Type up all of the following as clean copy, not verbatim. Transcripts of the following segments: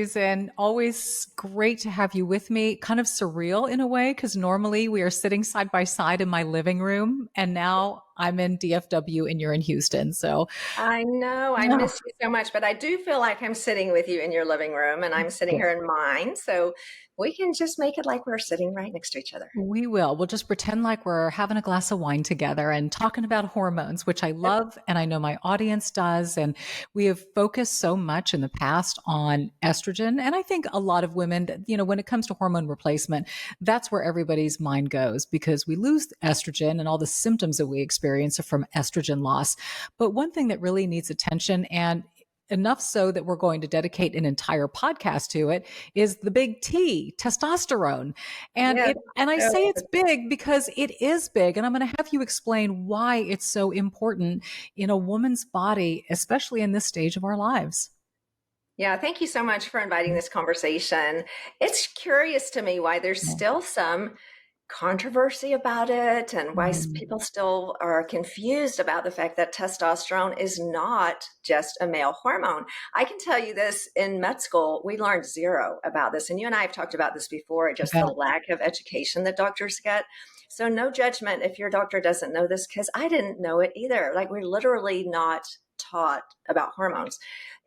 Susan. Always great to have you with me. Kind of surreal in a way, because normally we are sitting side by side in my living room, and now I'm in DFW and you're in Houston. So, I know I oh, miss you so much, but I do feel like I'm sitting with you in your living room and I'm sitting good. here in mine. So we can just make it like we're sitting right next to each other. We will. We'll just pretend like we're having a glass of wine together and talking about hormones, which I love. And I know my audience does. And we have focused so much in the past on estrogen. And I think a lot of women, when it comes to hormone replacement, that's where everybody's mind goes because we lose estrogen and all the symptoms that we experience are from estrogen loss. But one thing that really needs attention, and enough so that we're going to dedicate an entire podcast to it, is the big T, testosterone. And Yes. I say So, it's big because it is big. And I'm going to have you explain why it's so important in a woman's body, especially in this stage of our lives. yeah, thank you so much for inviting this conversation. It's curious to me why there's still some controversy about it and why Mhm. people still are confused about the fact that testosterone is not just a male hormone. I can tell you this, in med school, we learned zero about this. And you and I have talked about this before, I just the bet. lack of education that doctors get. So no judgment if your doctor doesn't know this, because I didn't know it either. Like, we're literally not taught about hormones.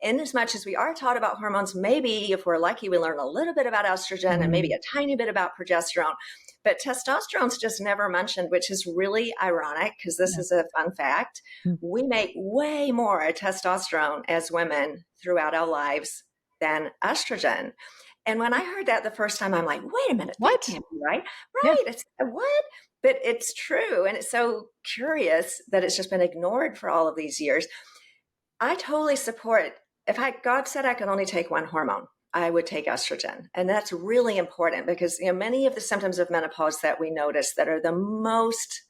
In as much as we are taught about hormones, maybe if we're lucky, we learn a little bit about estrogen and maybe Mhm. a tiny bit about progesterone. But testosterone's just never mentioned, which is really ironic because this Yeah. is a fun fact. We make way more testosterone as women throughout our lives than estrogen. And when I heard that the first time, I'm like, wait a minute, that What? can't be right. Yeah. Right. It's what? But it's true. And it's so curious that it's just been ignored for all of these years. I totally support, if God said I could only take one hormone, I would take estrogen. And that's really important because, many of the symptoms of menopause that we notice that are the most,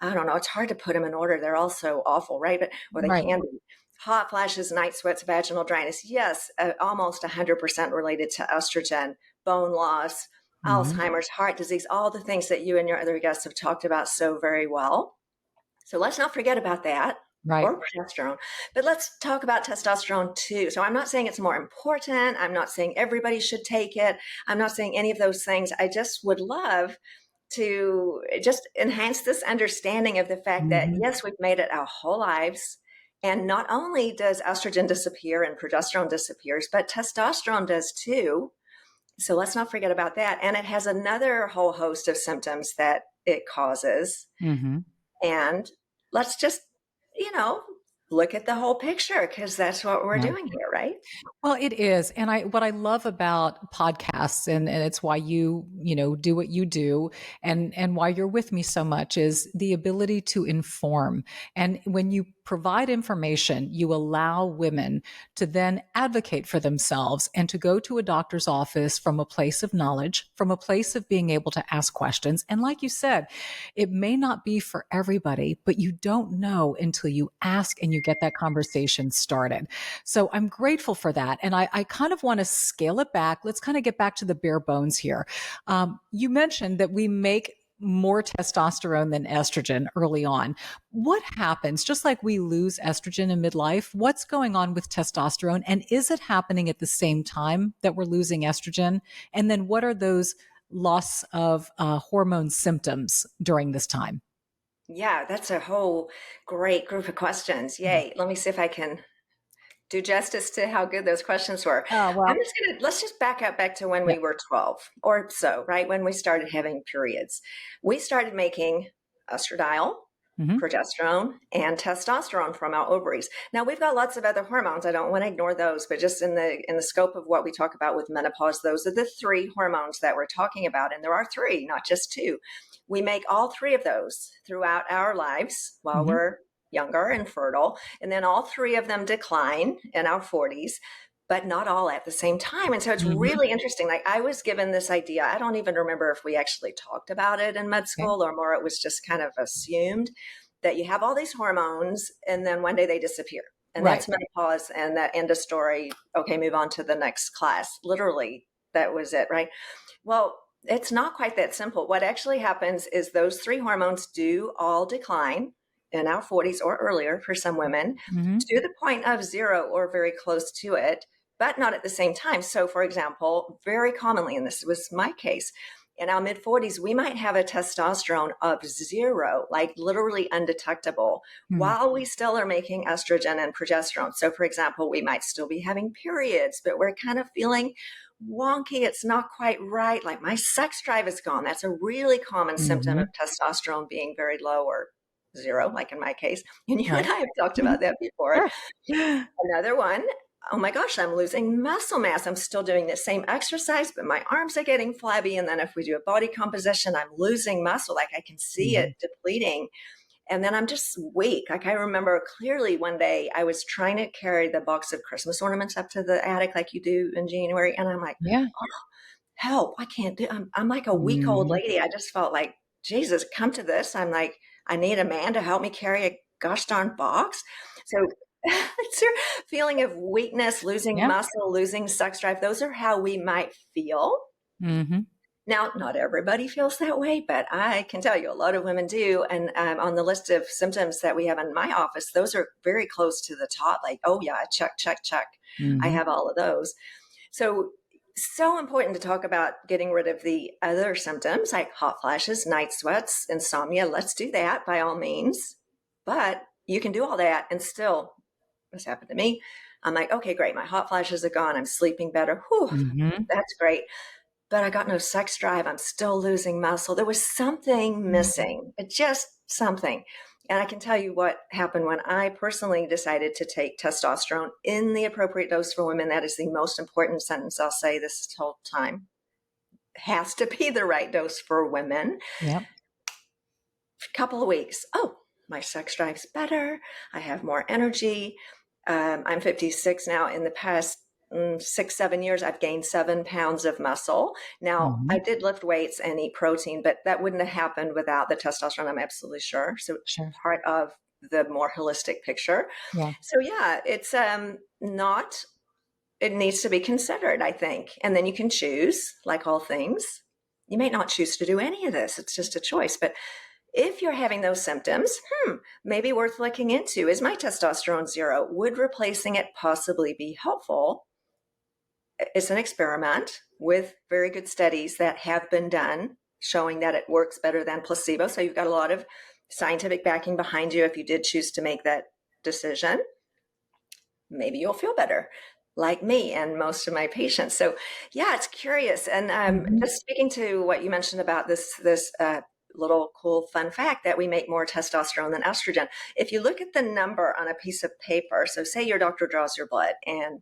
I don't know, it's hard to put them in order. They're all so awful, right? Or they Right. can be. Hot flashes, night sweats, vaginal dryness. Yes, almost 100% related to estrogen, bone loss, Mhm. Alzheimer's, heart disease, all the things that you and your other guests have talked about so very well. So let's not forget about that, Right. or progesterone. But let's talk about testosterone too. So I'm not saying it's more important. I'm not saying everybody should take it. I'm not saying any of those things. I just would love to just enhance this understanding of the fact that, Mhm. yes, we've made it our whole lives. And not only does estrogen disappear and progesterone disappears, but testosterone does too. So let's not forget about that. And it has another whole host of symptoms that it causes. Mhm. And let's just, you know, look at the whole picture because that's what we're Yeah. doing here, right? Well, it is. And what I love about podcasts, and it's why you do what you do, and why you're with me so much, is the ability to inform. And when you provide information, you allow women to then advocate for themselves and to go to a doctor's office from a place of knowledge, from a place of being able to ask questions. And like you said, it may not be for everybody, but you don't know until you ask and you get that conversation started. So I'm grateful for that. And I kind of want to scale it back. Let's kind of get back to the bare bones here. You mentioned that we make more testosterone than estrogen early on. What happens, just like we lose estrogen in midlife, what's going on with testosterone? And is it happening at the same time that we're losing estrogen? And then what are those loss of hormone symptoms during this time? Yeah, that's a whole great group of questions. Yay. Let me see if I can do justice to how good those questions were. Oh, well, Let's just back up back to when yeah. we were 12 or so, right? When we started having periods. We started making estradiol, Hmm. progesterone, and testosterone from our ovaries. Now we've got lots of other hormones. I don't want to ignore those, but just in the scope of what we talk about with menopause, those are the three hormones that we're talking about. And there are three, not just two. We make all three of those throughout our lives while Hmm. we're younger and fertile. And then all three of them decline in our 40s, but not all at the same time. And so it's Hmm. really interesting. Like, I was given this idea. I don't even remember if we actually talked about it in med Okay. school or more it was just kind of assumed that you have all these hormones and then one day they disappear. And Right. that's menopause and that end of story. Okay, move on to the next class. Literally, that was it, right? Well, it's not quite that simple. What actually happens is those three hormones do all decline in our 40s or earlier for some women Hmm. to the point of zero or very close to it but not at the same time. So, for example, very commonly, and this was my case, in our mid 40s, we might have a testosterone of 0, like literally undetectable, while we still are making estrogen and progesterone. So, for example, we might still be having periods, but we're kind of feeling wonky. It's not quite right. Like my sex drive is gone. That's a really common symptom of testosterone being very low or 0, like in my case. And you and I have talked about that before. Sure. Another one, oh my gosh, I'm losing muscle mass. I'm still doing the same exercise, but my arms are getting flabby. And then if we do a body composition, I'm losing muscle. Like I can see it depleting. And then I'm just weak. Like I remember clearly one day I was trying to carry the box of Christmas ornaments up to the attic like you do in January. And I'm like, oh, help, I can't do, I'm like a weak old lady. I just felt like, Jesus, come to this. I'm like, I need a man to help me carry a gosh darn box. So it's your feeling of weakness, losing muscle, losing sex drive. Those are how we might feel. Now, not everybody feels that way, but I can tell you a lot of women do. And on the list of symptoms that we have in my office, those are very close to the top. Like, oh yeah, check, check, check. I have all of those. So important to talk about getting rid of the other symptoms like hot flashes, night sweats, insomnia. Let's do that by all means. But you can do all that and still, this happened to me. I'm like, okay, great. My hot flashes are gone. I'm sleeping better. Whew, that's great. But I got no sex drive. I'm still losing muscle. There was something missing, just something. And I can tell you what happened when I personally decided to take testosterone in the appropriate dose for women. That is the most important sentence I'll say this whole time. It has to be the right dose for women. Yep. A couple of weeks. Oh, my sex drive's better. I have more energy. I'm 56 now. In the past 6-7 years, I've gained 7 pounds of muscle. Now, I did lift weights and eat protein, but that wouldn't have happened without the testosterone. I'm absolutely sure. So part of the more holistic picture. Yeah. So yeah, it's not, it needs to be considered, I think. And then you can choose, like all things. You may not choose to do any of this. It's just a choice. But if you're having those symptoms, maybe worth looking into. Is my testosterone 0? Would replacing it possibly be helpful? It's an experiment with very good studies that have been done showing that it works better than placebo. So you've got a lot of scientific backing behind you if you did choose to make that decision. Maybe you'll feel better, like me and most of my patients. So yeah, it's curious. And just speaking to what you mentioned about this little cool fun fact that we make more testosterone than estrogen. If you look at the number on a piece of paper, so say your doctor draws your blood, and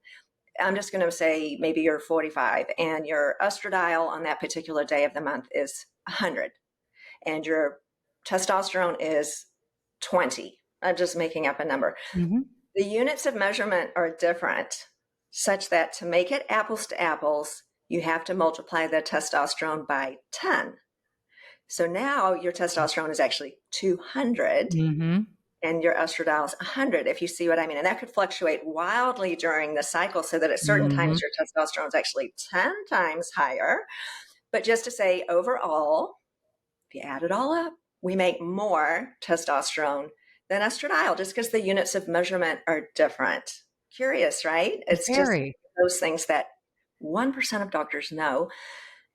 I'm just going to say maybe you're 45 and your estradiol on that particular day of the month is 100 and your testosterone is 20. I'm just making up a number. The units of measurement are different, such that to make it apples to apples, you have to multiply the testosterone by 10. So now your testosterone is actually 200 and your estradiol is 100, if you see what I mean. And that could fluctuate wildly during the cycle so that at certain times your testosterone is actually 10 times higher. But just to say overall, if you add it all up, we make more testosterone than estradiol just because the units of measurement are different. Curious, right? It's just those things that 1% of doctors know.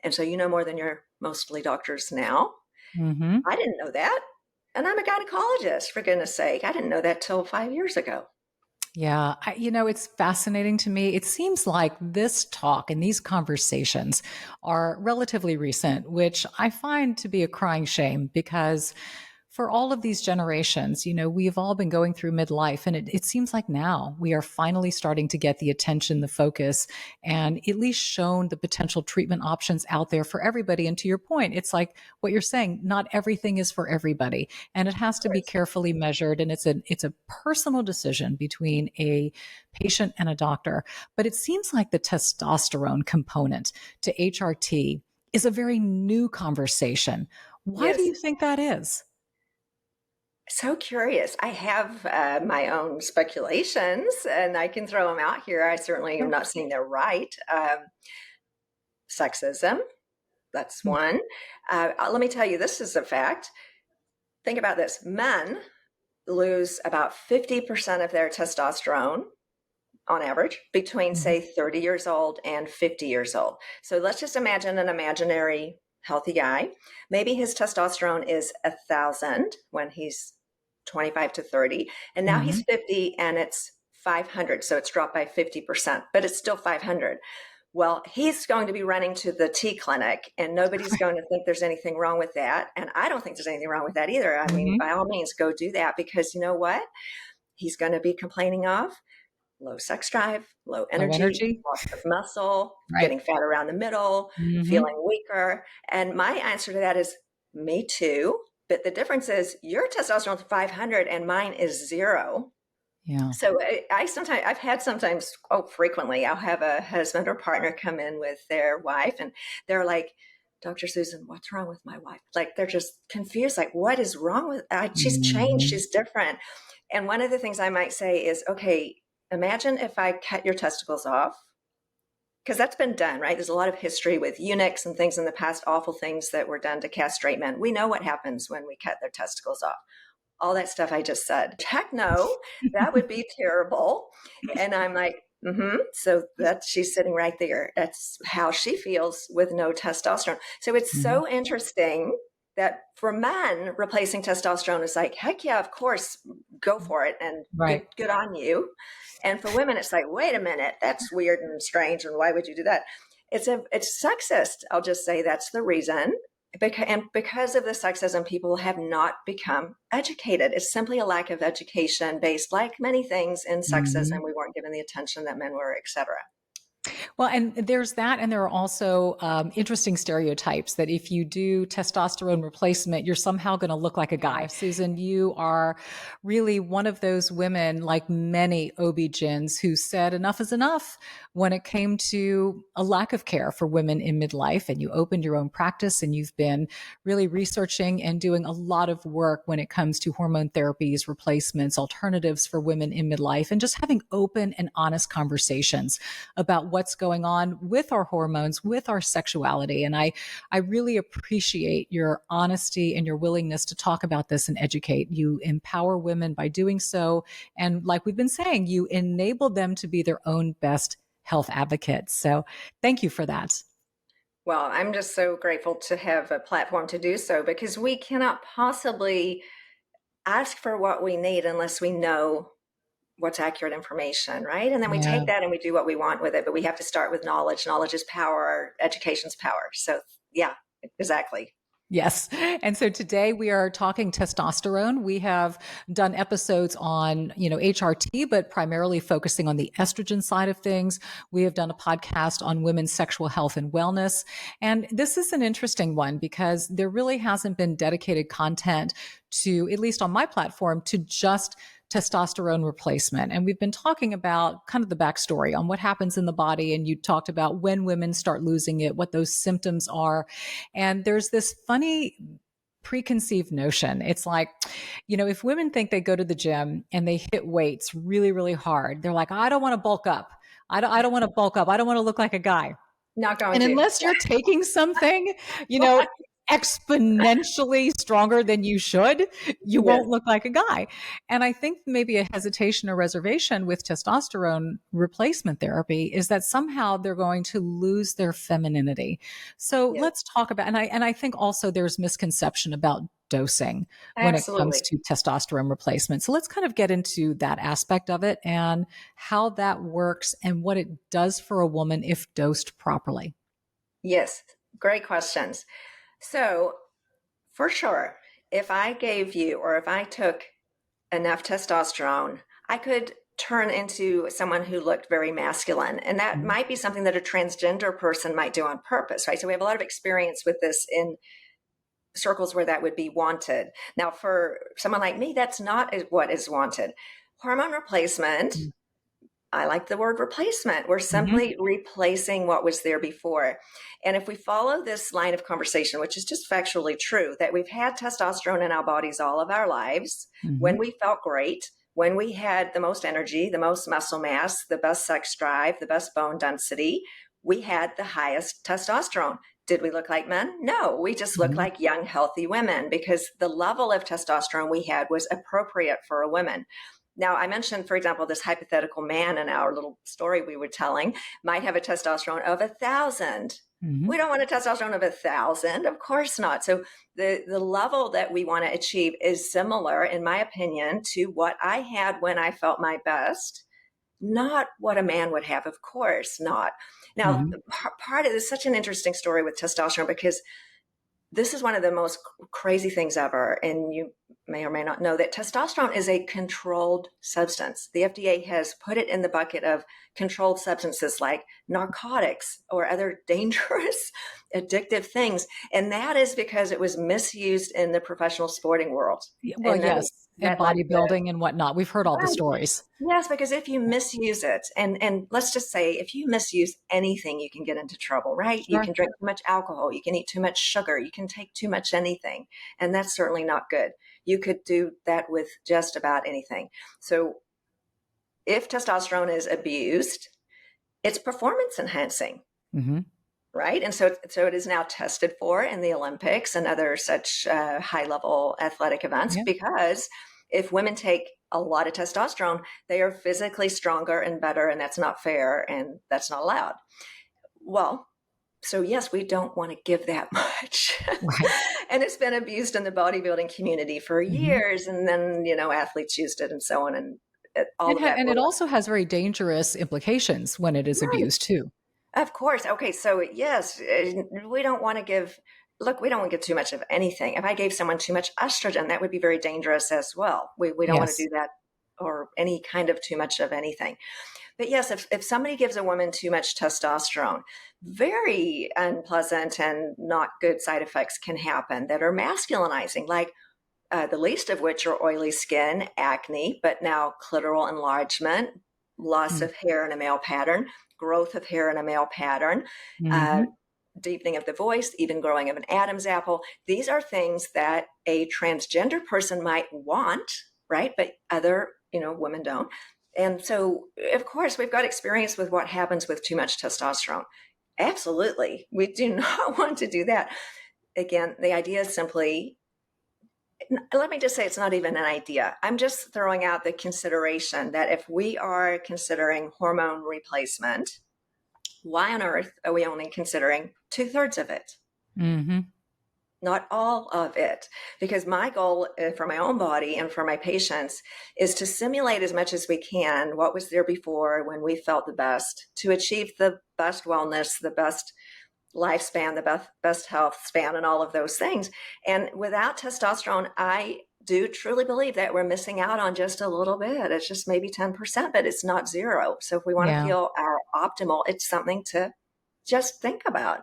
And so you know more than your mostly doctors now. I didn't know that. And I'm a gynecologist, for goodness sake. I didn't know that till 5 years ago. Yeah. It's fascinating to me. It seems like this talk and these conversations are relatively recent, which I find to be a crying shame because for all of these generations, we've all been going through midlife, and it seems like now we are finally starting to get the attention, the focus, and at least shown the potential treatment options out there for everybody. And to your point, it's like what you're saying, not everything is for everybody, and it has to be carefully measured. And it's a personal decision between a patient and a doctor. But it seems like the testosterone component to HRT is a very new conversation. Why do you think that is? So curious. I have my own speculations and I can throw them out here. I certainly am not saying they're right. Sexism, that's one. Let me tell you, this is a fact. Think about this. Men lose about 50% of their testosterone on average, between, say, 30 years old and 50 years old. So let's just imagine an imaginary healthy guy. Maybe his testosterone is 1,000 when he's 25 to 30, and now he's 50 and it's 500. So it's dropped by 50%, but it's still 500. Well, he's going to be running to the T clinic, and nobody's going to think there's anything wrong with that. And I don't think there's anything wrong with that either. I mean, by all means, go do that, because you know what? He's going to be complaining of low sex drive, low energy, loss of muscle, getting fat around the middle, feeling weaker. And my answer to that is, me too. But the difference is your testosterone is 500 and mine is 0. Yeah. So frequently, I'll have a husband or partner come in with their wife, and they're like, Dr. Susan, what's wrong with my wife? Like, they're just confused. Like, what is wrong with her? She's changed. She's different. And one of the things I might say is, okay, imagine if I cut your testicles off, because that's been done, right? There's a lot of history with eunuchs and things in the past, awful things that were done to castrate men. We know what happens when we cut their testicles off. All that stuff I just said. Heck no, that would be terrible. And I'm like, so she's sitting right there. That's how she feels with no testosterone. So it's so interesting that for men, replacing testosterone is like, heck yeah, of course, go for it, and good on you. And for women, it's like, wait a minute, that's weird and strange, and why would you do that? It's sexist. I'll just say that's the reason. And because of the sexism, people have not become educated. It's simply a lack of education based, like many things in sexism. We weren't given the attention that men were, et cetera. Well, and there's that. And there are also interesting stereotypes that if you do testosterone replacement, you're somehow going to look like a guy. Susan, you are really one of those women, like many OB-GYNs, who said enough is enough when it came to a lack of care for women in midlife. And you opened your own practice, and you've been really researching and doing a lot of work when it comes to hormone therapies, replacements, alternatives for women in midlife, and just having open and honest conversations about what's going on with our hormones, with our sexuality. And I really appreciate your honesty and your willingness to talk about this and educate. You empower women by doing so. And like we've been saying, you enable them to be their own best health advocates. So thank you for that. Well, I'm just so grateful to have a platform to do so, because we cannot possibly ask for what we need unless we know what's accurate information, right? And then we take that and we do what we want with it, but we have to start with knowledge. Knowledge is power, education's power. So yeah, exactly. Yes. And so today we are talking testosterone. We have done episodes on, HRT, but primarily focusing on the estrogen side of things. We have done a podcast on women's sexual health and wellness. And this is an interesting one because there really hasn't been dedicated content to, at least on my platform, to just testosterone replacement. And we've been talking about kind of the backstory on what happens in the body. And you talked about when women start losing it, what those symptoms are. And there's this funny preconceived notion. It's like, if women think they go to the gym and they hit weights really, really hard, they're like, I don't want to bulk up. I don't want to bulk up. I don't want to look like a guy. Not going and to. Unless you're taking something, exponentially stronger than you should, you won't look like a guy. And I think maybe a hesitation or reservation with testosterone replacement therapy is that somehow they're going to lose their femininity. So let's talk about, and I think also there's misconception about dosing when it comes to testosterone replacement. So let's kind of get into that aspect of it and how that works and what it does for a woman if dosed properly. Yes, great questions. So for sure, if I gave you, or if I took enough testosterone, I could turn into someone who looked very masculine. And that might be something that a transgender person might do on purpose, right? So we have a lot of experience with this in circles where that would be wanted. Now, for someone like me, that's not what is wanted. Hormone replacement, I like the word replacement. We're simply replacing what was there before. And if we follow this line of conversation, which is just factually true, that we've had testosterone in our bodies all of our lives, when we felt great, when we had the most energy, the most muscle mass, the best sex drive, the best bone density, we had the highest testosterone. Did we look like men? No, we just looked like young, healthy women because the level of testosterone we had was appropriate for a woman. Now, I mentioned, for example, this hypothetical man in our little story we were telling might have a testosterone of 1,000. We don't want a testosterone of 1,000, of course not. So the level that we want to achieve is similar, in my opinion, to what I had when I felt my best, not what a man would have, of course not. Now, part of this is such an interesting story with testosterone, because this is one of the most crazy things ever. And you may or may not know that testosterone is a controlled substance. The FDA has put it in the bucket of controlled substances like narcotics or other dangerous, addictive things. And that is because it was misused in the professional sporting world. Well, And yes, and that led to, bodybuilding and whatnot. We've heard all the right. stories. Yes, because if you misuse it, and let's just say if you misuse anything, you can get into trouble, right? You Sure. can drink too much alcohol, you can eat too much sugar, you can take too much anything, and that's certainly not good. You could do that with just about anything. So if testosterone is abused, it's performance enhancing. Right. And so it is now tested for in the Olympics and other such high level athletic events, because if women take a lot of testosterone, they are physically stronger and better, and that's not fair and that's not allowed. Well, so yes, we don't want to give that much. Right. And it's been abused in the bodybuilding community for years. And then, athletes used it and so on. And all of that. And it also has very dangerous implications when it is abused too. Of course. Okay. So yes, we don't want to give, look, we don't want to give too much of anything. If I gave someone too much estrogen, that would be very dangerous as well. We don't want to do that, or any kind of too much of anything. But yes, if somebody gives a woman too much testosterone, very unpleasant and not good side effects can happen that are masculinizing, like the least of which are oily skin, acne, but now clitoral enlargement, loss of hair in a male pattern, growth of hair in a male pattern, deepening of the voice, even growing of an Adam's apple. These are things that a transgender person might want, right? But other, women don't. And so, of course, we've got experience with what happens with too much testosterone. Absolutely. We do not want to do that. Again, the idea is simply, let me just say, it's not even an idea. I'm just throwing out the consideration that if we are considering hormone replacement, why on earth are we only considering 2/3 of it? Not all of it. Because my goal for my own body and for my patients is to simulate as much as we can what was there before when we felt the best, to achieve the best wellness, the best lifespan, the best health span, and all of those things. And without testosterone, I do truly believe that we're missing out on just a little bit. It's just maybe 10%, but it's not zero. So if we want to feel our optimal, it's something to just think about.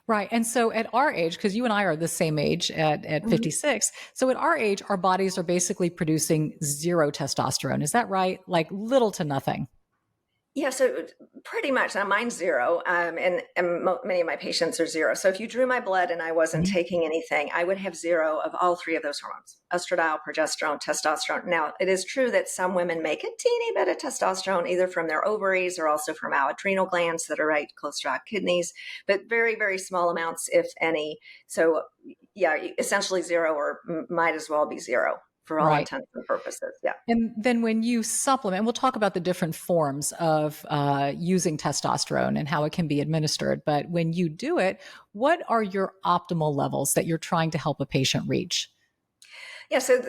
Right. And so at our age, because you and I are the same age at 56, so at our age, our bodies are basically producing zero testosterone. Is that right? Like little to nothing. Yeah, so pretty much. Now mine's zero, and many of my patients are zero. So if you drew my blood and I wasn't taking anything, I would have zero of all three of those hormones: estradiol, progesterone, testosterone. Now, it is true that some women make a teeny bit of testosterone, either from their ovaries or also from our adrenal glands that are right close to our kidneys, but very, very small amounts, if any. So yeah, essentially zero, or might as well be zero, for all intents and purposes. Yeah. And then when you supplement, we'll talk about the different forms of using testosterone and how it can be administered. But when you do it, what are your optimal levels that you're trying to help a patient reach? Yeah, so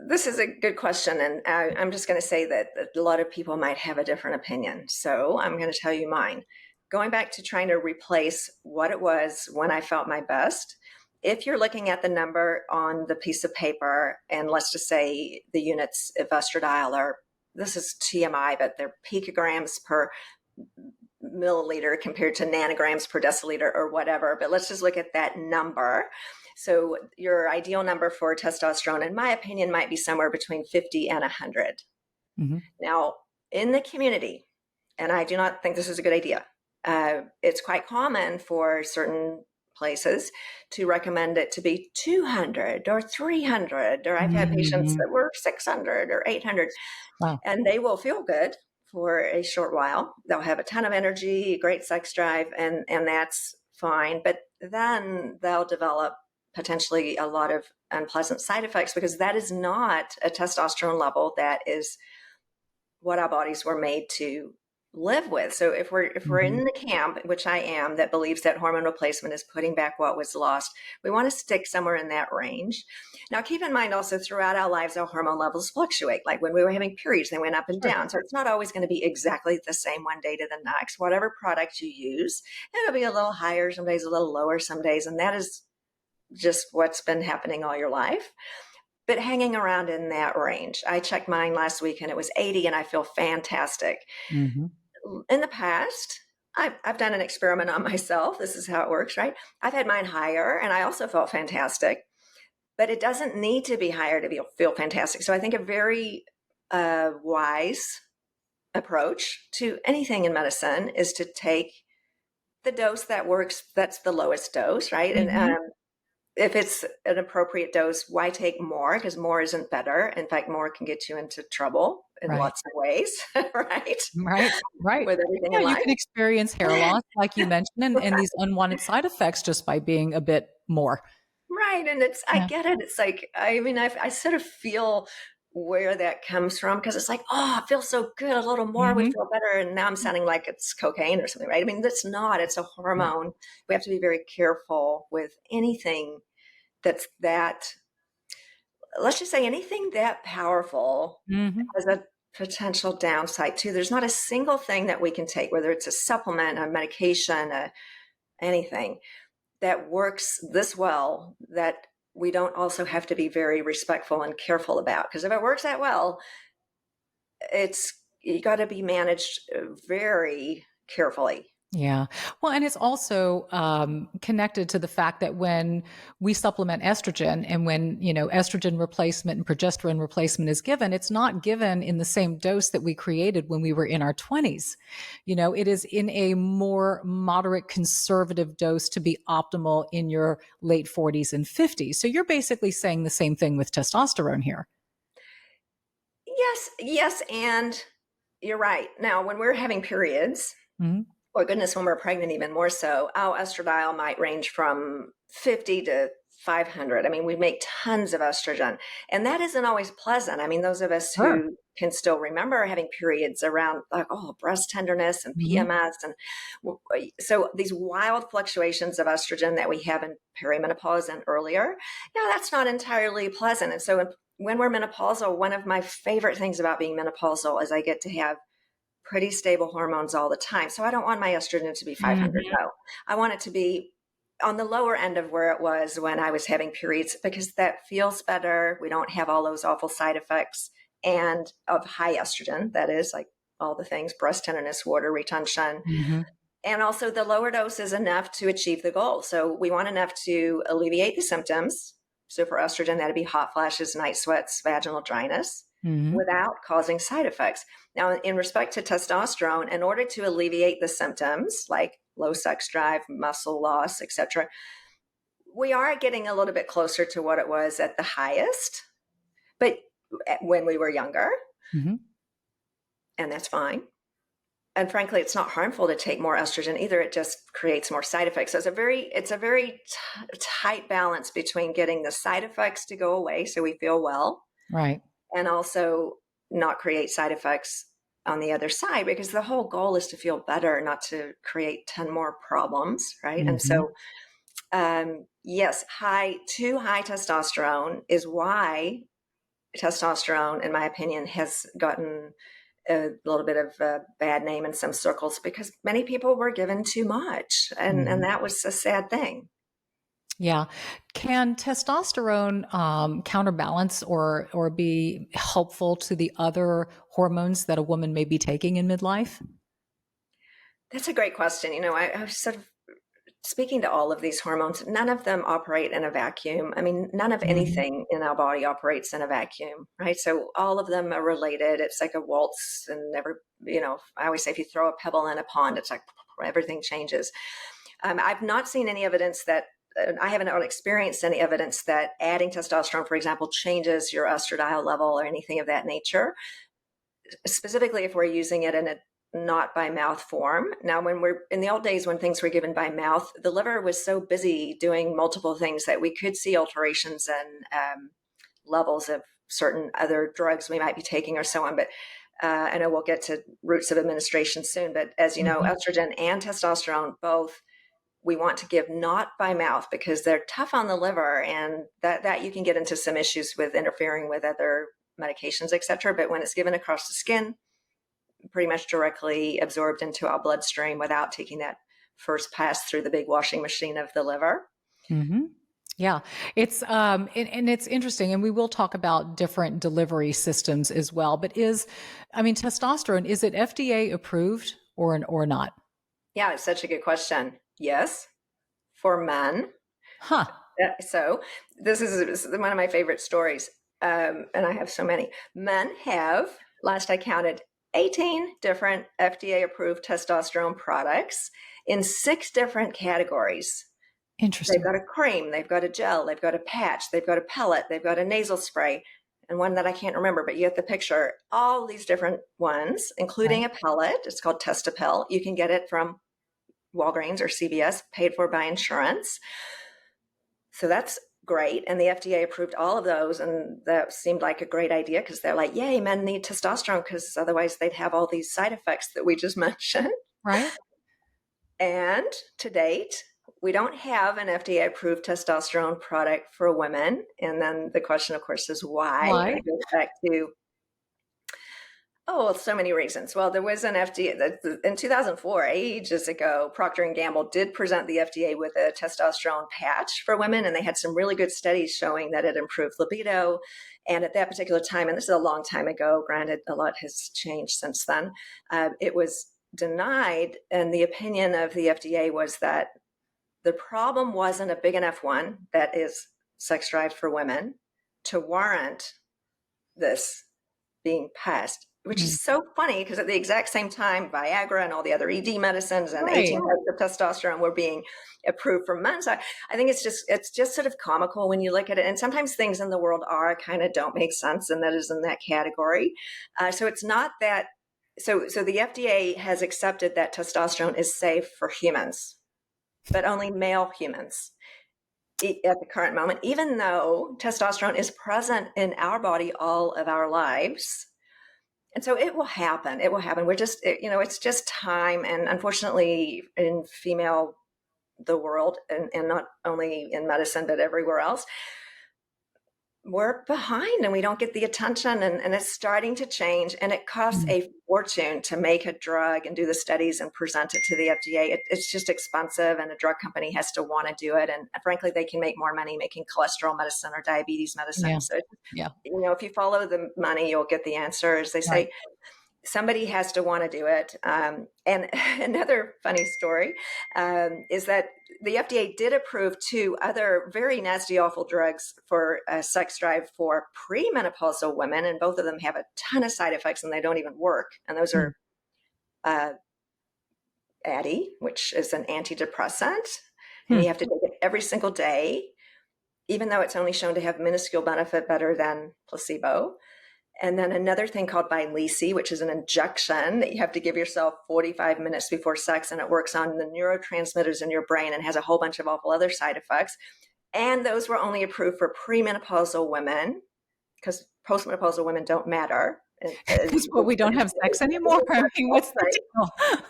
this is a good question. And I'm just going to say that a lot of people might have a different opinion. So I'm going to tell you mine. Going back to trying to replace what it was when I felt my best, if you're looking at the number on the piece of paper, and let's just say the units of estradiol are, this is TMI, but they're picograms per milliliter compared to nanograms per deciliter or whatever. But let's just look at that number. So your ideal number for testosterone, in my opinion, might be somewhere between 50 and 100. Now, in the community, and I do not think this is a good idea, it's quite common for certain places to recommend it to be 200 or 300, or I've had patients that were 600 or 800. Wow. And they will feel good for a short while. They'll have a ton of energy, great sex drive, and that's fine. But then they'll develop potentially a lot of unpleasant side effects, because that is not a testosterone level that is what our bodies were made to live with. So if we're Mm-hmm. in the camp, which I am, that believes that hormone replacement is putting back what was lost, we want to stick somewhere in that range. Now, keep in mind also throughout our lives, our hormone levels fluctuate. Like when we were having periods, they went up and Sure. down. So it's not always going to be exactly the same one day to the next. Whatever product you use, it'll be a little higher, some days a little lower, some days. And that is just what's been happening all your life. But hanging around in that range. I checked mine last week and it was 80 and I feel fantastic. Mm-hmm. In the past, I've done an experiment on myself. This is how it works, right? I've had mine higher and I also felt fantastic, but it doesn't need to be higher to feel fantastic. So I think a very wise approach to anything in medicine is to take the dose that works. That's the lowest dose, right? And Mm-hmm. if it's an appropriate dose, why take more? Because more isn't better. In fact, more can get you into trouble in Right. lots of ways, right? Right. Right. With everything Yeah, in you life. can experience hair loss, like you mentioned, and these unwanted side effects just by being a bit more. Right. And I Yeah. get it. It's like, I mean, I sort of feel where that comes from because it's like, oh, it feels so good. A little more would Mm-hmm. feel better. And now I'm sounding like it's cocaine or something, right? I mean, that's not, it's a Right. hormone. We have to be very careful with anything that's that, let's just say anything that powerful Mm-hmm. has a potential downside too. There's not a single thing that we can take, whether it's a supplement, a medication, anything that works this well that we don't also have to be very respectful and careful about. Because if it works that well, you got to be managed very carefully. Yeah. Well, and it's also connected to the fact that when we supplement estrogen and when, estrogen replacement and progesterone replacement is given, it's not given in the same dose that we created when we were in our 20s. It is in a more moderate conservative dose to be optimal in your late 40s and 50s. So you're basically saying the same thing with testosterone here. Yes, yes. And you're right. Now, when we're having periods, Mm-hmm. or goodness, when we're pregnant, even more so, our estradiol might range from 50 to 500. I mean, we make tons of estrogen, and that isn't always pleasant. I mean, those of us Sure. who can still remember having periods around like, oh, breast tenderness and Mm-hmm. PMS. And so these wild fluctuations of estrogen that we have in perimenopause and earlier, yeah, that's not entirely pleasant. And so when we're menopausal, one of my favorite things about being menopausal is I get to have pretty stable hormones all the time. So I don't want my estrogen to be 500. Mm-hmm. No, I want it to be on the lower end of where it was when I was having periods because that feels better. We don't have all those awful side effects and of high estrogen. That is like all the things, breast tenderness, water retention. Mm-hmm. And also the lower dose is enough to achieve the goal. So we want enough to alleviate the symptoms. So for estrogen, that'd be hot flashes, night sweats, vaginal dryness Mm-hmm. without causing side effects. Now, in respect to testosterone, in order to alleviate the symptoms like low sex drive, muscle loss, etc., we are getting a little bit closer to what it was at the highest, but when we were younger, Mm-hmm. and that's fine. And frankly, it's not harmful to take more estrogen either. It just creates more side effects. So it's a very tight balance between getting the side effects to go away so we feel well, Right. and also not create side effects on the other side, because the whole goal is to feel better, not to create 10 more problems, right? And Mm-hmm. so, yes, too high testosterone is why testosterone, in my opinion, has gotten a little bit of a bad name in some circles because many people were given too much, and that was a sad thing. Yeah. Can testosterone counterbalance or be helpful to the other hormones that a woman may be taking in midlife? That's a great question. I was sort of speaking to all of these hormones. None of them operate in a vacuum. I mean, none of Hmm. anything in our body operates in a vacuum, right? So all of them are related. It's like a waltz, and I always say if you throw a pebble in a pond, it's like everything changes. I've not seen any evidence that I haven't experienced any evidence that adding testosterone, for example, changes your estradiol level or anything of that nature. Specifically, if we're using it in a not by mouth form. Now, when we're in the old days when things were given by mouth, the liver was so busy doing multiple things that we could see alterations in levels of certain other drugs we might be taking or so on. But I know we'll get to routes of administration soon, but as you know, estrogen and testosterone, both we want to give not by mouth because they're tough on the liver, and that you can get into some issues with interfering with other medications, et cetera. But when it's given across the skin, pretty much directly absorbed into our bloodstream without taking that first pass through the big washing machine of the liver. Mm-hmm. Yeah, it's and it's interesting, and we will talk about different delivery systems as well. But testosterone, is it FDA approved or not? Yeah, it's such a good question. Yes, for men. Huh. So this is one of my favorite stories, and I have so many. Men have, last I counted, 18 different FDA approved testosterone products in 6 different categories. They've Interesting. got a cream, they've got a gel, they've got a patch, they've got a pellet, they've got a nasal spray, and one that I can't remember, but you get the picture. All these different ones, including Right. a pellet. It's called Testapel. You can get it from Walgreens or CVS, paid for by insurance. So that's great. And the FDA approved all of those. And that seemed like a great idea because they're like, yay, men need testosterone because otherwise they'd have all these side effects that we just mentioned. Right. And to date, we don't have an FDA approved testosterone product for women. And then the question, of course, is why? And Why? it goes back to, so many reasons. Well, there was an FDA in 2004, ages ago. Procter and Gamble did present the FDA with a testosterone patch for women, and they had some really good studies showing that it improved libido. And at that particular time, and this is a long time ago, granted, a lot has changed since then, it was denied. And the opinion of the FDA was that the problem wasn't a big enough one, that is sex drive for women, to warrant this being passed, which is so funny because at the exact same time, Viagra and all the other ED medicines and 18 types of testosterone were being approved for men. So I think it's just sort of comical when you look at it. And sometimes things in the world don't make sense, and that is in that category. So it's not that. So the FDA has accepted that testosterone is safe for humans, but only male humans at the current moment, even though testosterone is present in our body all of our lives. And so it will happen. It will happen. It's just time. And unfortunately, in the world, and not only in medicine, but everywhere else, we're behind and we don't get the attention, and it's starting to change, and it costs a fortune to make a drug and do the studies and present it to the FDA. It's just expensive, and a drug company has to want to do it. And frankly, they can make more money making cholesterol medicine or diabetes medicine. Yeah. So, Yeah. if you follow the money, you'll get the answers. They say, somebody has to want to do it. And another funny story is that the FDA did approve 2 other very nasty, awful drugs for sex drive for premenopausal women, and both of them have a ton of side effects and they don't even work. And those are Addy, which is an antidepressant, and you have to take it every single day, even though it's only shown to have minuscule benefit, better than placebo. And then another thing called Vyleesi, which is an injection that you have to give yourself 45 minutes before sex, and it works on the neurotransmitters in your brain and has a whole bunch of awful other side effects. And those were only approved for premenopausal women because postmenopausal women don't matter. Because we don't have sex anymore. I mean, what's the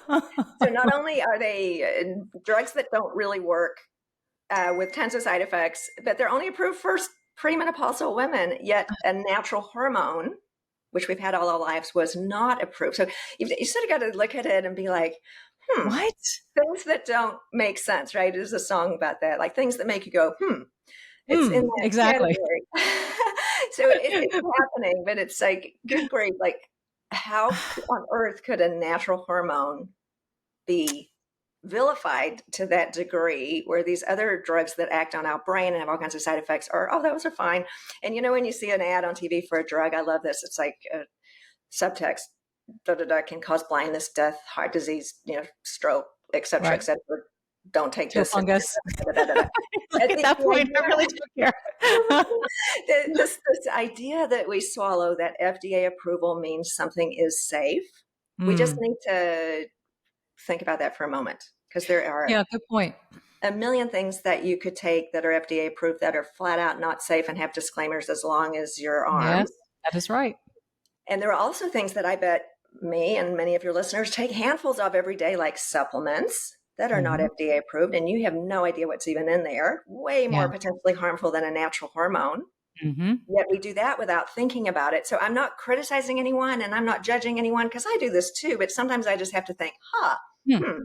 deal? So not only are they drugs that don't really work with tons of side effects, but they're only approved for premenopausal women, yet a natural hormone, which we've had all our lives, was not approved. So you sort of got to look at it and be like, what? Things that don't make sense, right? There's a song about that, like things that make you go, It's in that exactly. category. So it's happening, but it's like, good grief, like how on earth could a natural hormone be vilified to that degree, where these other drugs that act on our brain and have all kinds of side effects those are fine. And when you see an ad on TV for a drug, I love this. It's like a subtext, can cause blindness, death, heart disease, stroke, et cetera, et cetera. Don't take this. Fungus. At that point, I really don't care. this idea that we swallow that FDA approval means something is safe. We just need to think about that for a moment, because there are good point. a million things that you could take that are FDA approved that are flat out not safe and have disclaimers as long as your arm. Yes, that is right. And there are also things that I bet me and many of your listeners take handfuls of every day, like supplements that are not Mm-hmm. FDA approved, and you have no idea what's even in there, way Yeah. more potentially harmful than a natural hormone. Mm-hmm. Yet we do that without thinking about it. So I'm not criticizing anyone and I'm not judging anyone, because I do this too, but sometimes I just have to think, Hmm.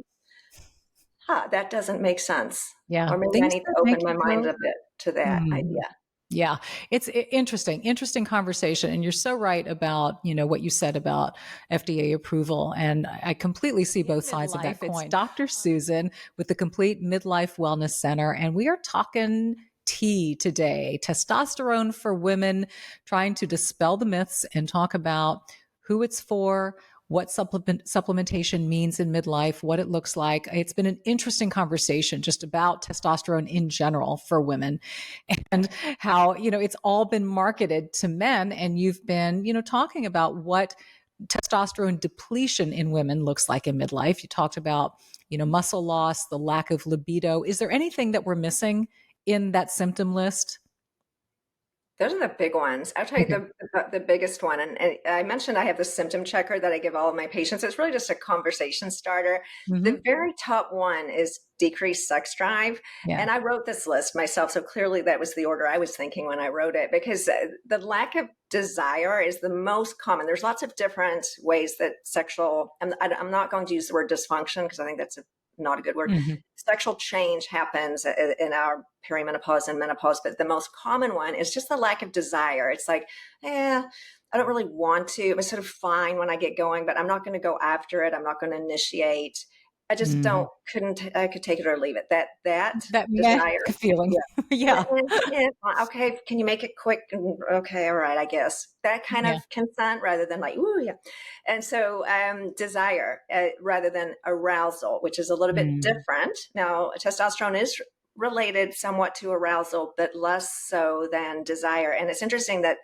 that doesn't make sense. Yeah. Or maybe I Things need that to make open my you mind go, a bit to that hmm. idea. Yeah, it's interesting conversation. And you're so right about, what you said about FDA approval. And I completely see both sides of that coin. It's Dr. Susan with the Complete Midlife Wellness Center. And we are talking tea today, testosterone for women, trying to dispel the myths and talk about who it's for, what supplementation means in midlife, what it looks like. It's been an interesting conversation just about testosterone in general for women, and how, it's all been marketed to men. And you've been, talking about what testosterone depletion in women looks like in midlife. You talked about, muscle loss, the lack of libido. Is there anything that we're missing in that symptom list? Those are the big ones. I'll tell you Okay. the biggest one. And I mentioned I have the symptom checker that I give all of my patients. It's really just a conversation starter. Mm-hmm. The very top one is decreased sex drive. Yeah. And I wrote this list myself. So clearly that was the order I was thinking when I wrote it, because the lack of desire is the most common. There's lots of different ways that I'm not going to use the word dysfunction, because I think that's not a good word. Mm-hmm. Sexual change happens in our perimenopause and menopause, but the most common one is just the lack of desire. It's like, I don't really want to. I'm sort of fine when I get going, but I'm not going to go after it. I'm not going to initiate. I just Mm-hmm. I could take it or leave it. That That meh desire. feeling. Yeah. Yeah. Okay. Can you make it quick? Okay. All right. I guess that kind Yeah. of consent rather than like, ooh, yeah. And so desire rather than arousal, which is a little bit Mm. different. Now, testosterone is related somewhat to arousal, but less so than desire. And it's interesting that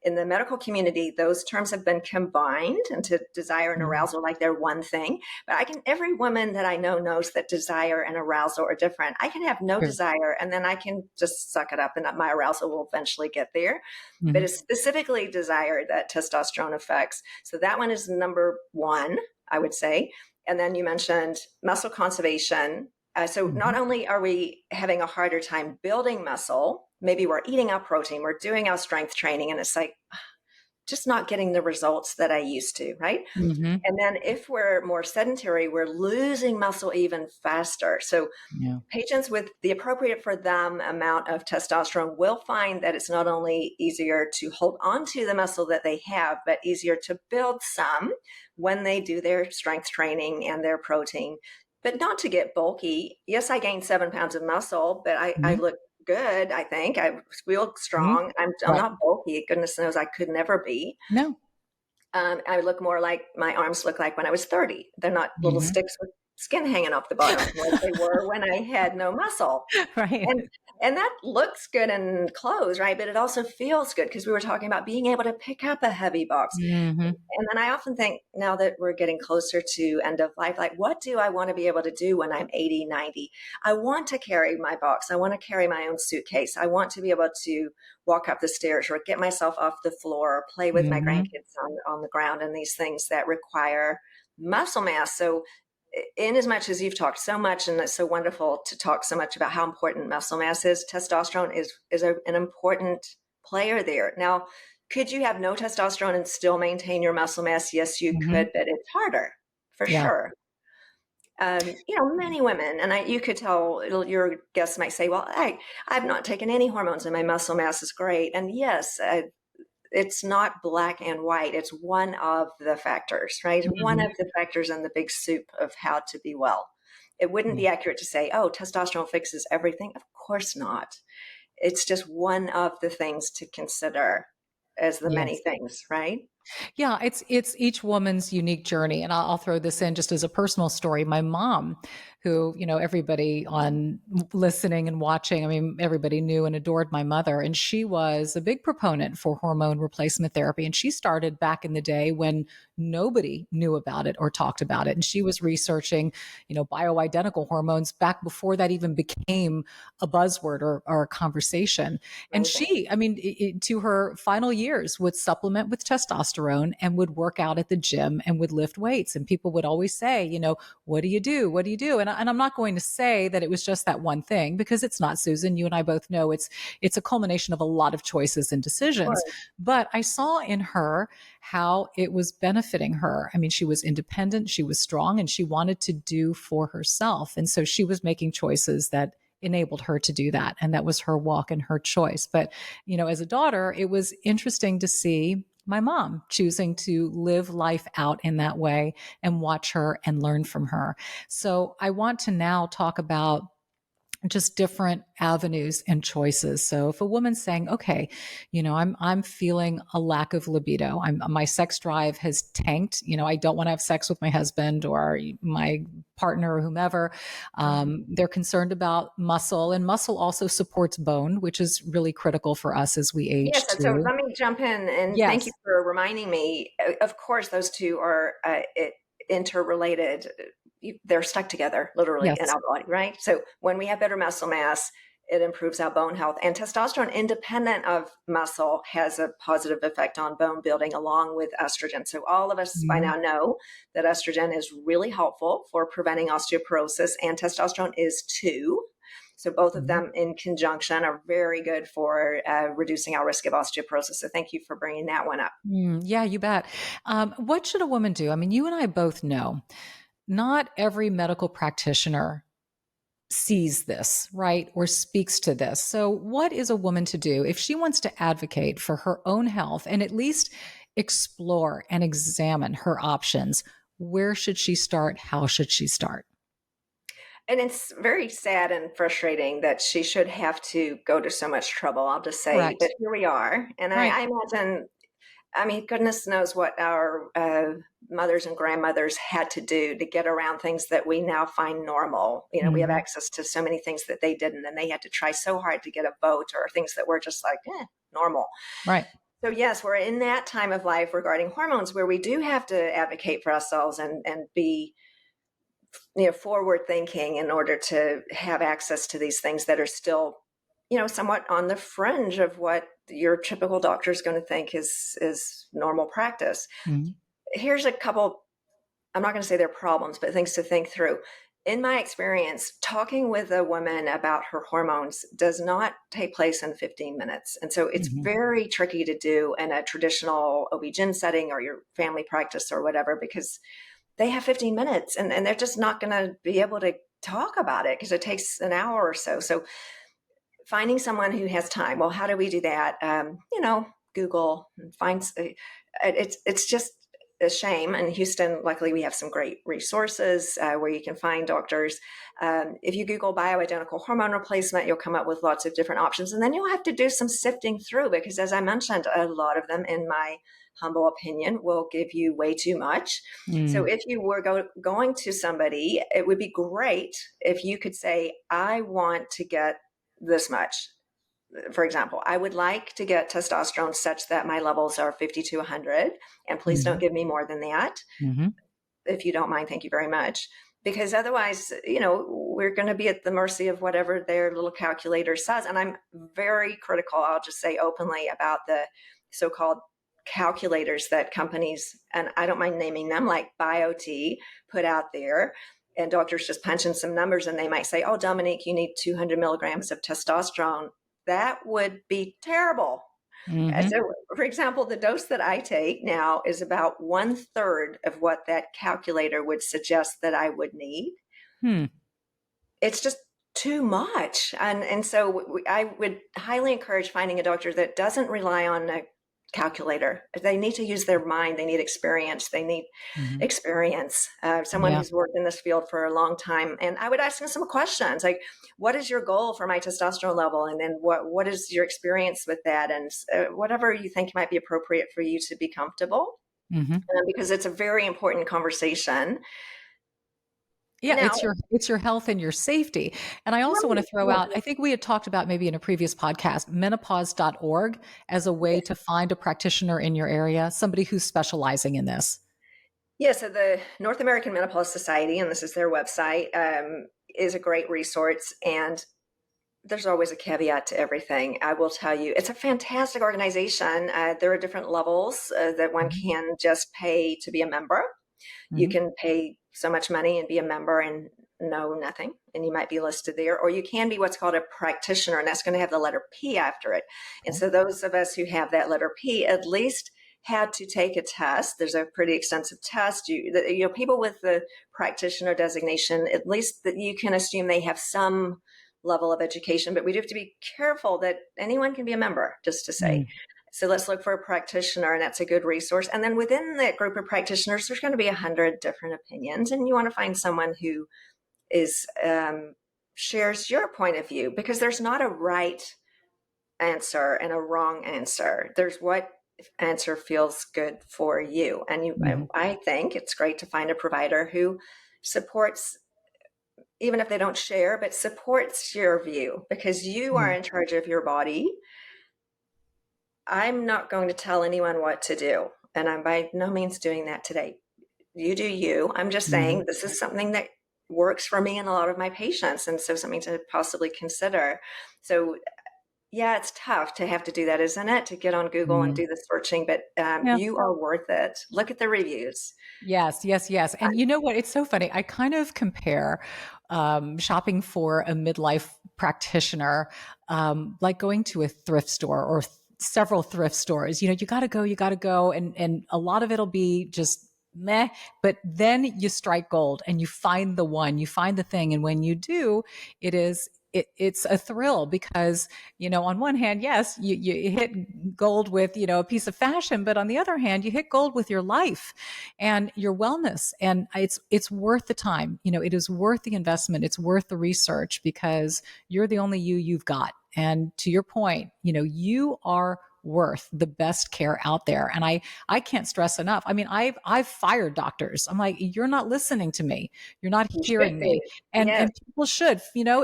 in the medical community, those terms have been combined into desire and Mm. arousal, like they're one thing. But every woman that I know knows that desire and arousal are different. I can have no Sure. desire and then I can just suck it up and my arousal will eventually get there. But Mm-hmm. it's specifically desire that testosterone affects. So that one is number one, I would say. And then you mentioned muscle conservation. So Mm-hmm. not only are we having a harder time building muscle, maybe we're eating our protein, we're doing our strength training, and it's like just not getting the results that I used to, right? Mm-hmm. And then if we're more sedentary, we're losing muscle even faster. So Yeah. patients with the appropriate for them amount of testosterone will find that it's not only easier to hold on to the muscle that they have, but easier to build some when they do their strength training and their protein. But not to get bulky. Yes, I gained 7 pounds of muscle, but I Mm-hmm. look good, I think. I feel Mm-hmm. strong. I'm Right. not bulky. Goodness knows I could never be. No. I look more like my arms look like when I was 30. They're not little Mm-hmm. sticks with skin hanging off the bottom like they were when I had no muscle. Right. And that looks good in clothes, right? But it also feels good, because we were talking about being able to pick up a heavy box. Mm-hmm. And then I often think, now that we're getting closer to end of life, like, what do I want to be able to do when I'm 80, 90? I want to carry my box. I want to carry my own suitcase. I want to be able to walk up the stairs or get myself off the floor or play with my Mm-hmm. grandkids on the ground, and these things that require muscle mass. So in as much as you've talked so much, and it's so wonderful to talk so much about how important muscle mass is, testosterone is an important player there. Now, could you have no testosterone and still maintain your muscle mass? Yes, you Mm-hmm. could, but it's harder for Yeah. sure. Many women, and you could tell, your guests might say, well, I've not taken any hormones and my muscle mass is great. And yes, it's not black and white. It's one of the factors, right? One Mm-hmm. of the factors in the big soup of how to be well. It wouldn't Yeah. be accurate to say, oh, testosterone fixes everything. Of course not. It's just one of the things to consider as the many Yes. things, right? Yeah, it's each woman's unique journey, and I'll throw this in just as a personal story. My mom, who everybody on listening and watching, I mean, everybody knew and adored my mother, and she was a big proponent for hormone replacement therapy, and she started back in the day when nobody knew about it or talked about it, and she was researching, bioidentical hormones back before that even became a buzzword or a conversation. And Amazing. she, I mean, to her final years, would supplement with testosterone testosterone and would work out at the gym and would lift weights. And people would always say, what do you do? What do you do? And I'm not going to say that it was just that one thing, because it's not, Susan. You and I both know it's a culmination of a lot of choices and decisions. But I saw in her how it was benefiting her. I mean, she was independent, she was strong, and she wanted to do for herself. And so she was making choices that enabled her to do that. And that was her walk and her choice. But, as a daughter, it was interesting to see my mom choosing to live life out in that way and watch her and learn from her. So I want to now talk about just different avenues and choices. So if a woman's saying, okay, I'm feeling a lack of libido. My sex drive has tanked. I don't want to have sex with my husband or my partner or whomever. They're concerned about muscle, and muscle also supports bone, which is really critical for us as we age Yes, too. so let me jump in and thank you for reminding me. Of course, those two are interrelated. They're stuck together literally in our body, right? So when we have better muscle mass, it improves our bone health. And testosterone, independent of muscle, has a positive effect on bone building along with estrogen. So all of us by now know that estrogen is really helpful for preventing osteoporosis, and testosterone is too. So both of them in conjunction are very good for reducing our risk of osteoporosis. So thank you for bringing that one up. Yeah, you bet. What should a woman do? I mean, you and I both know not every medical practitioner sees this, right? Or speaks to this. So what is a woman to do if she wants to advocate for her own health and at least explore and examine her options? Where should she start? How should she start? And it's very sad and frustrating that she should have to go to so much trouble, I'll just say. Correct. But here we are. And I imagine, goodness knows what our mothers and grandmothers had to do to get around things that we now find normal. We have access to so many things that they didn't, and they had to try so hard to get a vote, or things that were just like, normal. Right. So yes, we're in that time of life regarding hormones where we do have to advocate for ourselves and be forward thinking in order to have access to these things that are still somewhat on the fringe of what your typical doctor is going to think is normal practice. Here's a couple, I'm not going to say they're problems, but things to think through. In my experience, talking with a woman about her hormones does not take place in 15 minutes. And so it's very tricky to do in a traditional OB-GYN setting or your family practice or whatever, because they have 15 minutes and they're just not going to be able to talk about it because it takes an hour or so. So finding someone who has time. Well, how do we do that? Google and find, it's just a shame. In Houston, luckily, we have some great resources where you can find doctors. If you Google bioidentical hormone replacement, you'll come up with lots of different options. And then you'll have to do some sifting through because, as I mentioned, a lot of them, in my humble opinion, will give you way too much. So if you were going to somebody, it would be great if you could say, I want to get this much. For example, I would like to get testosterone such that my levels are 50 to 100, and please don't give me more than that. If you don't mind, thank you very much. Because otherwise, we're going to be at the mercy of whatever their little calculator says. And I'm very critical, I'll just say openly, about the so-called calculators that companies, and I don't mind naming them, like BioT, put out there. And doctors just punch in some numbers and they might say, oh, Dominique, you need 200 milligrams of testosterone. That would be terrible. So, for example, the dose that I take now is about 1/3 of what that calculator would suggest that I would need. It's just too much. And so I would highly encourage finding a doctor that doesn't rely on a calculator. They need to use their mind. They need experience. They need experience. Someone who's worked in this field for a long time. And I would ask them some questions like, what is your goal for my testosterone level? And then what is your experience with that? And whatever you think might be appropriate for you to be comfortable, because it's a very important conversation. Yeah, now, it's your health and your safety. And I also want to throw out, I think we had talked about maybe in a previous podcast, menopause.org as a way to find a practitioner in your area, somebody who's specializing in this. Yeah, so the North American Menopause Society, and this is their website, is a great resource. And there's always a caveat to everything. I will tell you, it's a fantastic organization. There are different levels that one Mhm. can just pay to be a member. You Mhm. can pay so much money and be a member and know nothing, and you might be listed there. Or you can be what's called a practitioner, and that's going to have the letter P after it. And Okay. so those of us who have that letter P at least had to take a test. There's a pretty extensive test. People with the practitioner designation, at least that you can assume they have some level of education, but we do have to be careful that anyone can be a member, just to say. Mm. So let's look for a practitioner, and that's a good resource. And then within that group of practitioners, there's going to be 100 different opinions, and you want to find someone who is shares your point of view, because there's not a right answer and a wrong answer. There's what answer feels good for you. And Mhm. I think it's great to find a provider who supports, even if they don't share, but supports your view, because you are Mm. in charge of your body. I'm not going to tell anyone what to do, and I'm by no means doing that today. You do you. I'm just Mhm. saying this is something that works for me and a lot of my patients, and so something to possibly consider. So, yeah, it's tough to have to do that, isn't it? To get on Google and Mm. do the searching, but Yeah. you are worth it. Look at the reviews. Yes, yes, yes. And you know what? It's so funny. I kind of compare shopping for a midlife practitioner like going to a thrift store or several thrift stores. You know, you got to go, and a lot of it'll be just meh. But then you strike gold and you find the one, you find the thing, and when you do, it is. It's a thrill because, you know, on one hand, yes, you hit gold with, you know, a piece of fashion, but on the other hand, you hit gold with your life and your wellness. And it's worth the time. You know, it is worth the investment. It's worth the research because you're the only you've got. And to your point, you know, you are worth the best care out there. And I can't stress enough. I mean, I've fired doctors. I'm like, you're not listening to me. You're not You should hearing me. be. And Yes, people should, you know,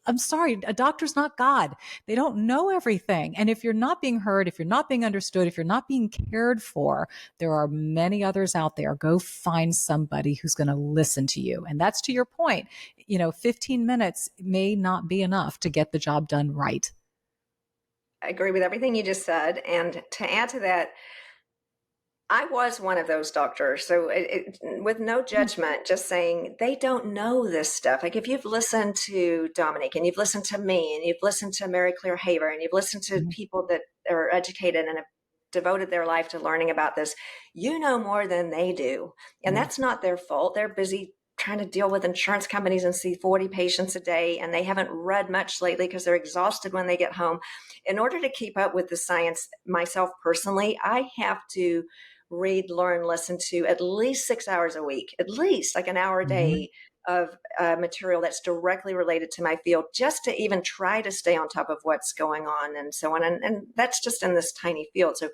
I'm sorry, a doctor's not God. They don't know everything. And if you're not being heard, if you're not being understood, if you're not being cared for, there are many others out there. Go find somebody who's going to listen to you. And that's to your point. You know, 15 minutes may not be enough to get the job done right. I agree with everything you just said. And to add to that, I was one of those doctors. So, with no judgment, just saying they don't know this stuff. Like if you've listened to Dominique and you've listened to me and you've listened to Mary Claire Haver and you've listened to Mhm. people that are educated and have devoted their life to learning about this, you know more than they do. And Yeah. that's not their fault. They're busy trying to deal with insurance companies and see 40 patients a day. And they haven't read much lately because they're exhausted when they get home. In order to keep up with the science, myself personally, I have to read, learn, listen to at least 6 hours a week, at least like an hour a Mhm. day of material that's directly related to my field, just to even try to stay on top of what's going on and so on. And that's just in this tiny field. So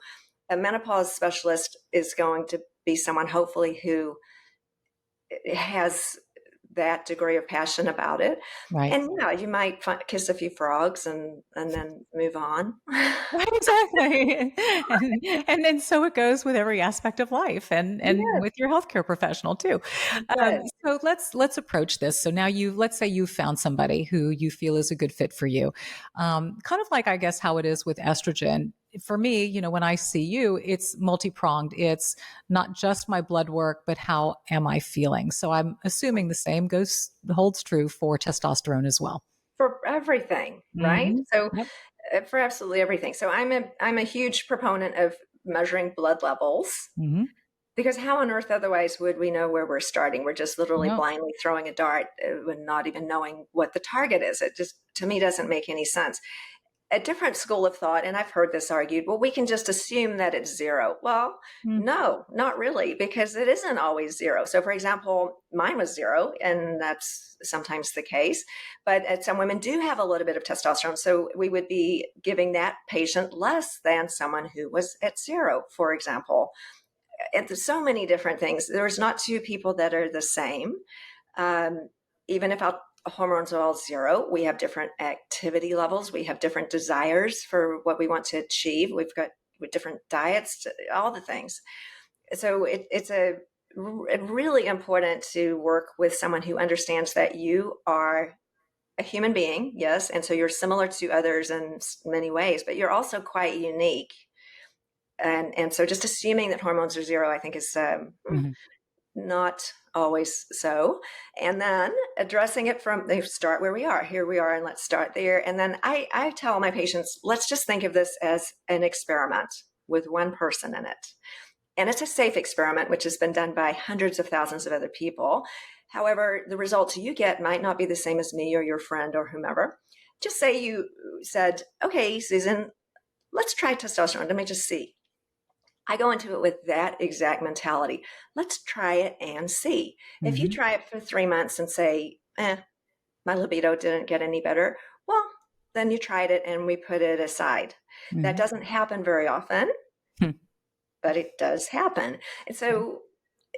a menopause specialist is going to be someone hopefully who has that degree of passion about it. Right. And yeah, you might kiss a few frogs and then move on. Right, exactly. And then so it goes with every aspect of life and Yes, with your healthcare professional too. good. So let's approach this. So now let's say you found somebody who you feel is a good fit for you. Kind of like I guess how it is with estrogen. For me, you know, when I see you, it's multi-pronged. It's not just my blood work, but how am I feeling? So I'm assuming the same holds true for testosterone as well. For everything, right? Hmm. So Yep. for absolutely everything. So I'm a huge proponent of measuring blood levels, Hmm. because how on earth otherwise would we know where we're starting? We're just literally No. blindly throwing a dart and not even knowing what the target is. It just, to me, doesn't make any sense. A different school of thought, and I've heard this argued, well, we can just assume that it's zero. Well, no, not really, because it isn't always zero. So, for example, mine was zero, and that's sometimes the case. But some women do have a little bit of testosterone. So, we would be giving that patient less than someone who was at zero, for example. And there's so many different things. There's not two people that are the same. Um, Even if our hormones are all zero, we have different activity levels. We have different desires for what we want to achieve. We've got different diets, all the things. So it's really important to work with someone who understands that you are a human being, yes, and so you're similar to others in many ways, but you're also quite unique. And so just assuming that hormones are zero, I think is Mhm. not always so. And then addressing it from, they start where we are. Here we are, and let's start there. And then I tell my patients, let's just think of this as an experiment with one person in it. And it's a safe experiment, which has been done by hundreds of thousands of other people. However, the results you get might not be the same as me or your friend or whomever. Just say you said, okay, Susan, let's try testosterone. Let me just see. I go into it with that exact mentality. Let's try it and see. If you Mhm. try it for 3 months and say, my libido didn't get any better, well, then you tried it and we put it aside. That Mhm. doesn't happen very often, Hmm. but it does happen. And so,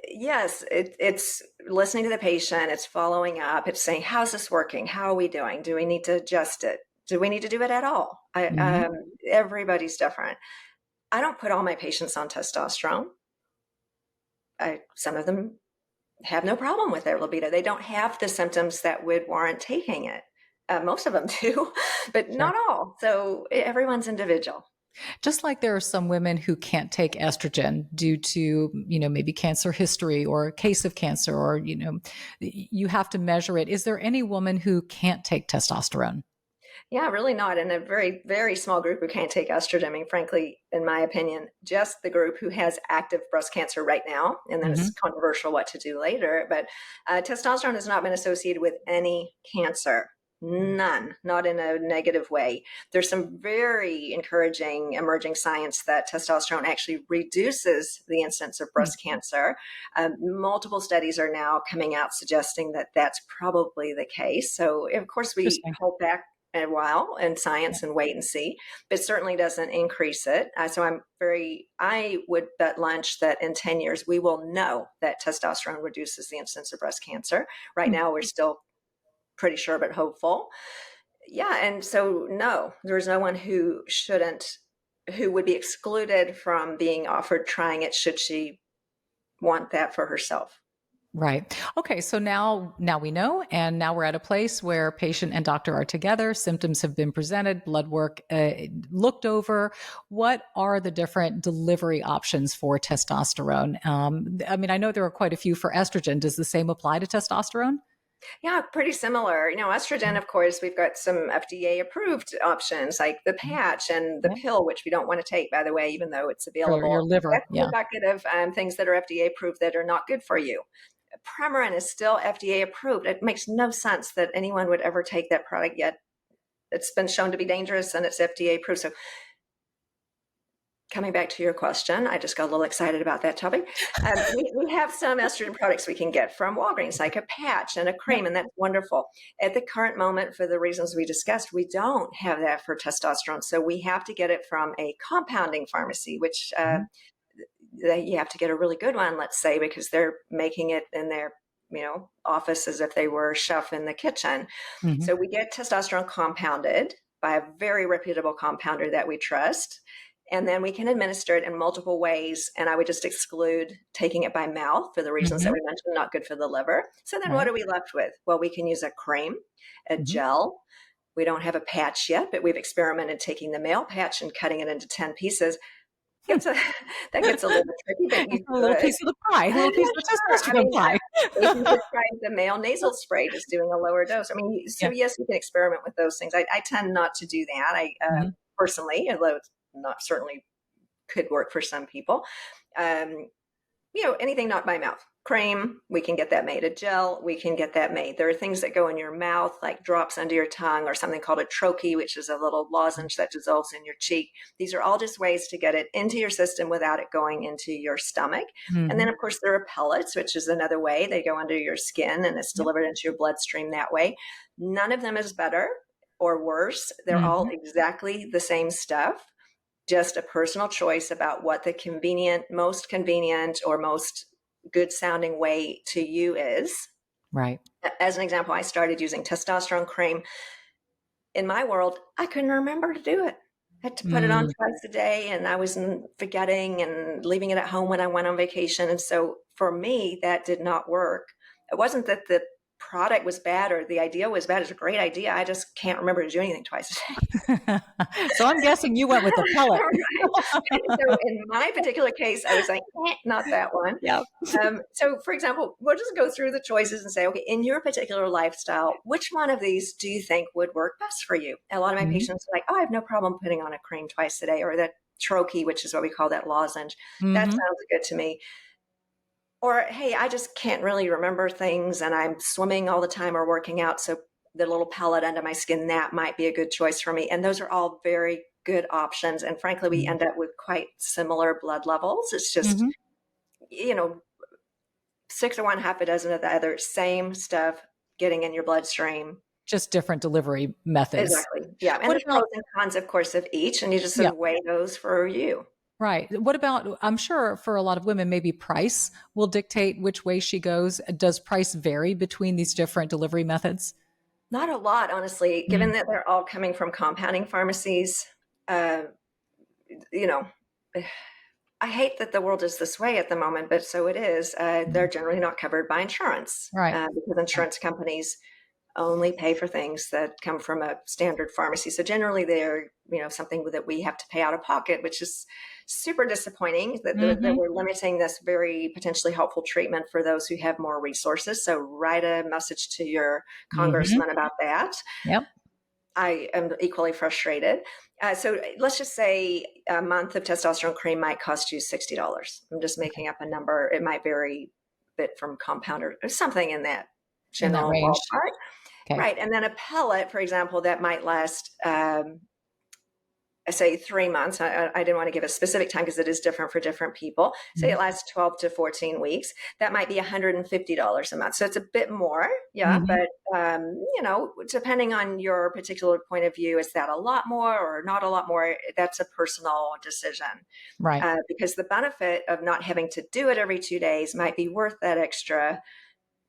yes, it's listening to the patient, it's following up, it's saying, how's this working? How are we doing? Do we need to adjust it? Do we need to do it at all? Mhm. Everybody's different. I don't put all my patients on testosterone. Some of them have no problem with their libido. They don't have the symptoms that would warrant taking it. Most of them do, but Sure. not all. So everyone's individual. Just like there are some women who can't take estrogen due to, maybe cancer history or a case of cancer, or, you have to measure it. Is there any woman who can't take testosterone? Yeah, really not. In a very, very small group who can't take estrogen. I mean, frankly, in my opinion, just the group who has active breast cancer right now, and then it's Mhm. controversial what to do later. But testosterone has not been associated with any cancer. None, not in a negative way. There's some very encouraging emerging science that testosterone actually reduces the incidence of Hmm. breast cancer. Multiple studies are now coming out suggesting that that's probably the case. So, of course, we Interesting. hold back a while in science and wait and see, but certainly doesn't increase it. I would bet lunch that in 10 years, we will know that testosterone reduces the incidence of breast cancer. Right Hmm. now, we're still pretty sure, but hopeful. Yeah. And so, no, there's no one who would be excluded from being offered trying it should she want that for herself. Right. Okay. So now we know, and now we're at a place where patient and doctor are together. Symptoms have been presented, blood work looked over. What are the different delivery options for testosterone? I mean, I know there are quite a few for estrogen. Does the same apply to testosterone? Yeah, pretty similar. Estrogen, of course, we've got some FDA approved options like the Mhm. patch and the Yeah. pill, which we don't want to take, by the way, even though it's For your available. liver. That's in the Yeah. bucket of things that are FDA approved that are not good for you. Premarin is still FDA approved. It makes no sense that anyone would ever take that product yet. It's been shown to be dangerous and it's FDA approved. So coming back to your question, I just got a little excited about that topic. We have some estrogen products we can get from Walgreens, like a patch and a Yep. cream, and that's wonderful. At the current moment, for the reasons we discussed, we don't have that for testosterone. So we have to get it from a compounding pharmacy, which Mhm. you have to get a really good one, let's say, because they're making it in their office as if they were a chef in the kitchen. Mhm. So we get testosterone compounded by a very reputable compounder that we trust. And then we can administer it in multiple ways. And I would just exclude taking it by mouth for the reasons that Mhm. we mentioned, not good for the liver. So then what Right. are we left with? Well, we can use a cream, a Mhm. gel. We don't have a patch yet, but we've experimented taking the male patch and cutting it into 10 pieces. Hmm. Gets a, that gets a little bit tricky, but you A little could. piece of the pie, a little piece of Sure. the testosterone pie. If you could try the male nasal spray, just doing a lower dose. So Yeah. yes, you can experiment with those things. I tend not to do that. Mhm. Personally, although it's not certainly could work for some people. Um, anything not by mouth. Cream, we can get that made. A gel, we can get that made. There are things that go in your mouth, like drops under your tongue, or something called a troche, which is a little lozenge that dissolves in your cheek. These are all just ways to get it into your system without it going into your stomach. And then, Mhm. of course, there are pellets, which is another way. They go under your skin and it's Yep. delivered into your bloodstream that way. None of them is better or worse. They're all Mhm. exactly the same stuff, just a personal choice about what the most convenient or most good sounding way to you is. Right. As an example, I started using testosterone cream. In my world, I couldn't remember to do it. I had to put it on Mm. twice a day, and I was forgetting and leaving it at home when I went on vacation. And so for me, that did not work. It wasn't that the product was bad or the idea was bad. It's a great idea. I just can't remember to do anything twice a day. So I'm guessing you went with the pellet. Right. So in my particular case, I was like, not that one. Yeah. So for example, we'll just go through the choices and say, okay, in your particular lifestyle, which one of these do you think would work best for you? A lot of my patients are like, oh, I have no problem putting on a cream twice a day, or that troche, which is what we call that lozenge. That sounds good to me. Or, hey, I just can't really remember things and I'm swimming all the time or working out. So the little pellet under my skin, that might be a good choice for me. And those are all very good options. And frankly, we end up with quite similar blood levels. It's just, 6 of one, half a dozen of the other, same stuff getting in your bloodstream. Just different delivery methods. Exactly. Yeah. And there's pros and cons, of course, of each. And you just sort of weigh those for you. Right. What about, I'm sure for a lot of women, maybe price will dictate which way she goes. Does price vary between these different delivery methods? Not a lot, honestly, given that they're all coming from compounding pharmacies. I hate that the world is this way at the moment, but so it is. They're generally not covered by insurance, right? Because insurance companies only pay for things that come from a standard pharmacy. So generally they're, something that we have to pay out of pocket, which is super disappointing that, that we're limiting this very potentially helpful treatment for those who have more resources. So write a message to your congressman about that. Yep. I am equally frustrated. So let's just say a month of testosterone cream might cost you $60. I'm just making up a number. It might vary a bit from compounder or something in that general ballpark. Okay. Right. And then a pellet, for example, that might last, say 3 months. I didn't want to give a specific time because it is different for different people. Say it lasts 12 to 14 weeks. That might be $150 a month. So it's a bit more. Yeah. But, depending on your particular point of view, is that a lot more or not a lot more? That's a personal decision. Right. Because the benefit of not having to do it every 2 days might be worth that extra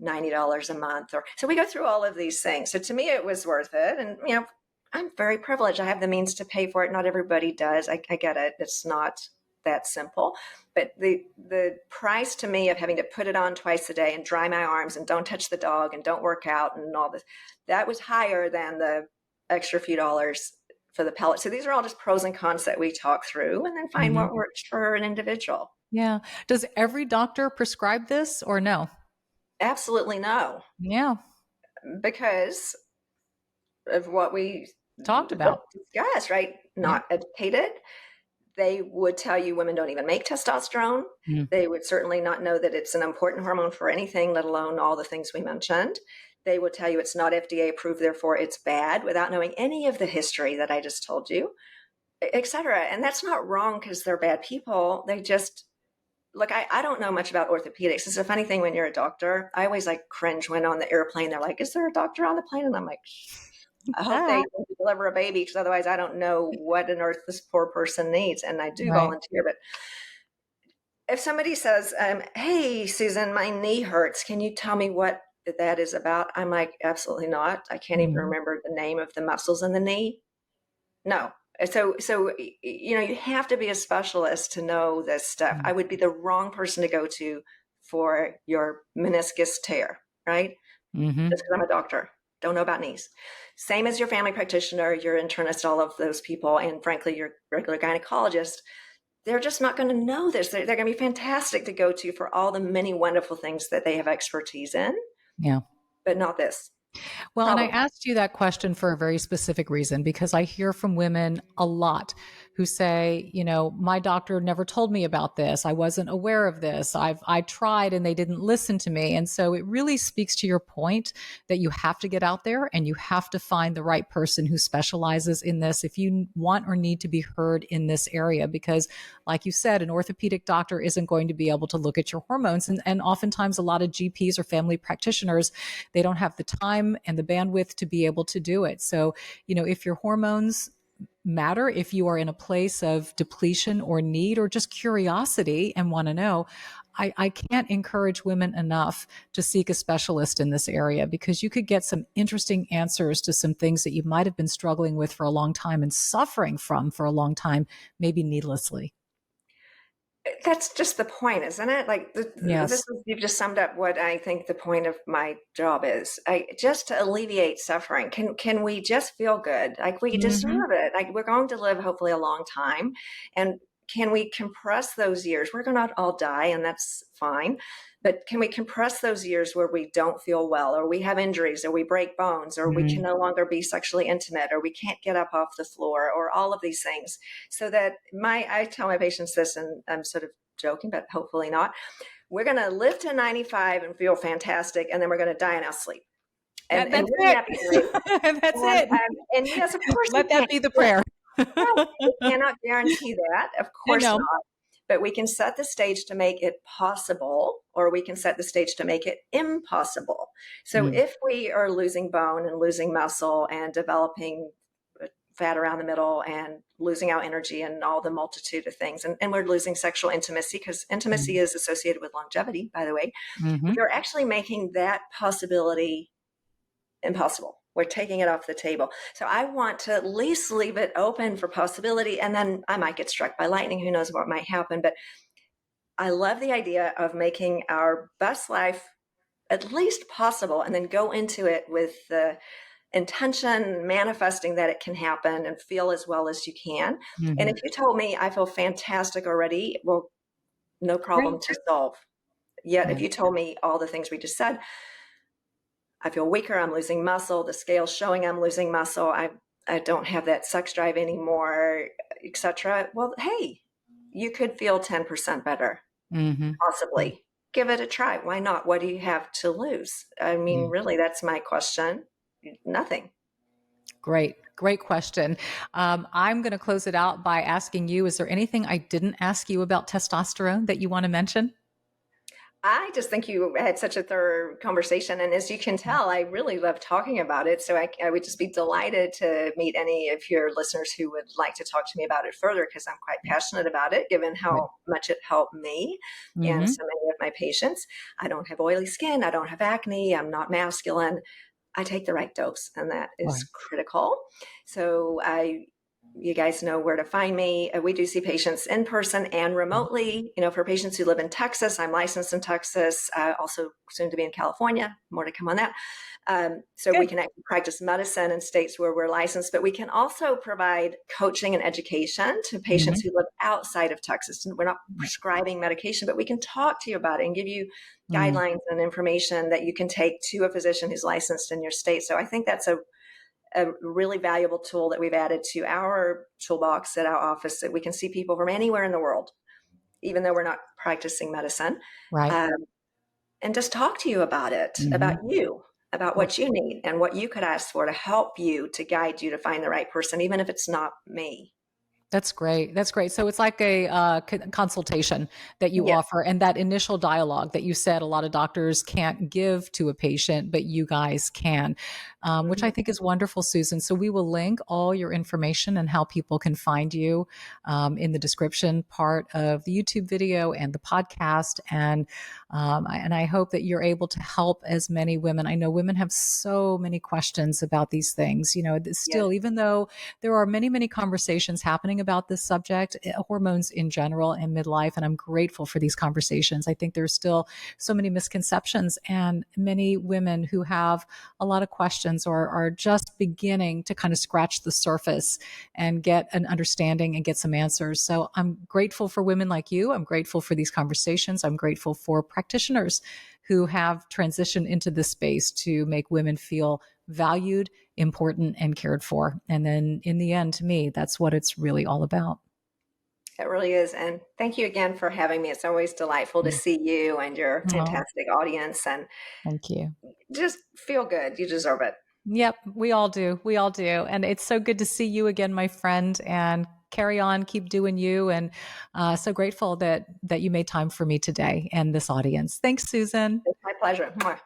$90 a month. So we go through all of these things. So to me, it was worth it. And, I'm very privileged. I have the means to pay for it. Not everybody does. I get it. It's not that simple. But the price to me of having to put it on twice a day and dry my arms and don't touch the dog and don't work out and all this, that was higher than the extra few dollars for the pellet. So these are all just pros and cons that we talk through and then find what works for an individual. Yeah. Does every doctor prescribe this or no? Absolutely no. Yeah. Because of what we talked about, discussed, right? Not educated. They would tell you women don't even make testosterone. They would certainly not know that it's an important hormone for anything, let alone all the things we mentioned. They would tell you it's not FDA approved, therefore it's bad, without knowing any of the history that I just told you, et cetera. And that's not wrong because they're bad people. They just, look, I don't know much about orthopedics. It's a funny thing when you're a doctor. I always cringe when on the airplane, they're like, is there a doctor on the plane? And I'm like, I hope they deliver a baby because otherwise I don't know what on earth this poor person needs. And I do volunteer. But if somebody says, hey, Susan, my knee hurts. Can you tell me what that is about? I'm like, absolutely not. I can't even remember the name of the muscles in the knee. No. So you have to be a specialist to know this stuff. I would be the wrong person to go to for your meniscus tear, right? Just because I'm a doctor. Don't know about knees. Same as your family practitioner, your internist, all of those people, and frankly, your regular gynecologist, they're just not going to know this. They're going to be fantastic to go to for all the many wonderful things that they have expertise in. Yeah. But not this. Well, and I asked you that question for a very specific reason, because I hear from women a lot who say, my doctor never told me about this. I wasn't aware of this. I tried and they didn't listen to me. And so it really speaks to your point that you have to get out there and you have to find the right person who specializes in this if you want or need to be heard in this area. Because like you said, an orthopedic doctor isn't going to be able to look at your hormones. And oftentimes a lot of GPs or family practitioners, they don't have the time and the bandwidth to be able to do it. So, if your hormones matter, if you are in a place of depletion or need or just curiosity and want to know, I can't encourage women enough to seek a specialist in this area, because you could get some interesting answers to some things that you might have been struggling with for a long time and suffering from for a long time, maybe needlessly. That's just the point, isn't it? Like Yes. you've just summed up what I think the point of my job is. Just to alleviate suffering. Can we just feel good? Like we Hmm. deserve it. Like we're going to live hopefully a long time, and can we compress those years? We're going to all die, and that's fine. But can we compress those years where we don't feel well, or we have injuries, or we break bones, or we can no longer be sexually intimate, or we can't get up off the floor, or all of these things? So that I tell my patients this, and I'm sort of joking, but hopefully not. We're going to live to 95 and feel fantastic, and then we're going to die in our sleep. And That's wouldn't it. that be great? That's it. And yes, of course we Let that can't. be the prayer. Right. We cannot guarantee that. Of I course know. not. But we can set the stage to make it possible, or we can set the stage to make it impossible. So Mm. if we are losing bone and losing muscle and developing fat around the middle and losing our energy and all the multitude of things, and we're losing sexual intimacy, because intimacy is associated with longevity, by the way, Mm-hmm. we're actually making that possibility impossible. We're taking it off the table. So I want to at least leave it open for possibility. And then I might get struck by lightning. Who knows what might happen? But I love the idea of making our best life at least possible, and then go into it with the intention, manifesting that it can happen and feel as well as you can. And Mm-hmm. if you told me I feel fantastic already, well, no problem Great. to solve. Yet if Yeah. you told me all the things we just said, I feel weaker, I'm losing muscle, the scale's showing I'm losing muscle, I don't have that sex drive anymore, etc. Well, hey, you could feel 10% better, Mm-hmm. possibly. Give it a try. Why not? What do you have to lose? I mean, Yeah. really, that's my question. Nothing. Great. Great question. I'm going to close it out by asking you, is there anything I didn't ask you about testosterone that you want to mention? I just think you had such a thorough conversation. And as you can tell, I really love talking about it. So I would just be delighted to meet any of your listeners who would like to talk to me about it further, because I'm quite passionate about it, given Right. how much it helped me and Mm-hmm. so many of my patients. I don't have oily skin. I don't have acne. I'm not masculine. I take the right dose, and that is Right. critical. So you guys know where to find me. We do see patients in person and remotely. You know, for patients who live in Texas, I'm licensed in Texas, also soon to be in California. More to come on that. So we Good. can actually practice medicine in states where we're licensed, but we can also provide coaching and education to patients Mm-hmm. who live outside of Texas. And we're not prescribing medication, but we can talk to you about it and give you Mm. guidelines and information that you can take to a physician who's licensed in your state. So I think that's a really valuable tool that we've added to our toolbox at our office, that we can see people from anywhere in the world, even though we're not practicing medicine, Right. um, and just talk to you about it, Mm-hmm. about you, about Right. what you need and what you could ask for to help you, to guide you to find the right person, even if it's not me. That's great. That's great. So it's like a consultation that you Yes. offer, and that initial dialogue that you said a lot of doctors can't give to a patient, but you guys can, which I Mhm. think is wonderful, Susan. So we will link all your information and how people can find you in the description part of the YouTube video and the podcast. And I hope that you're able to help as many women. I know women have so many questions about these things. You know, Yes. still, even though there are many, many conversations happening about this subject, hormones in general and midlife. And I'm grateful for these conversations. I think there's still so many misconceptions, and many women who have a lot of questions or are just beginning to kind of scratch the surface and get an understanding and get some answers. So I'm grateful for women like you. I'm grateful for these conversations. I'm grateful for practitioners who have transitioned into this space to make women feel valued, important, and cared for. And then in the end, to me, that's what it's really all about. It really is. And thank you again for having me. It's always delightful to see you and your Oh, fantastic audience, and thank you. just feel good. You deserve it. Yep, we all do. We all do. And it's so good to see you again, my friend, and carry on, keep doing you. And so grateful that you made time for me today and this audience. Thanks, Susan. It's my pleasure. Mwah.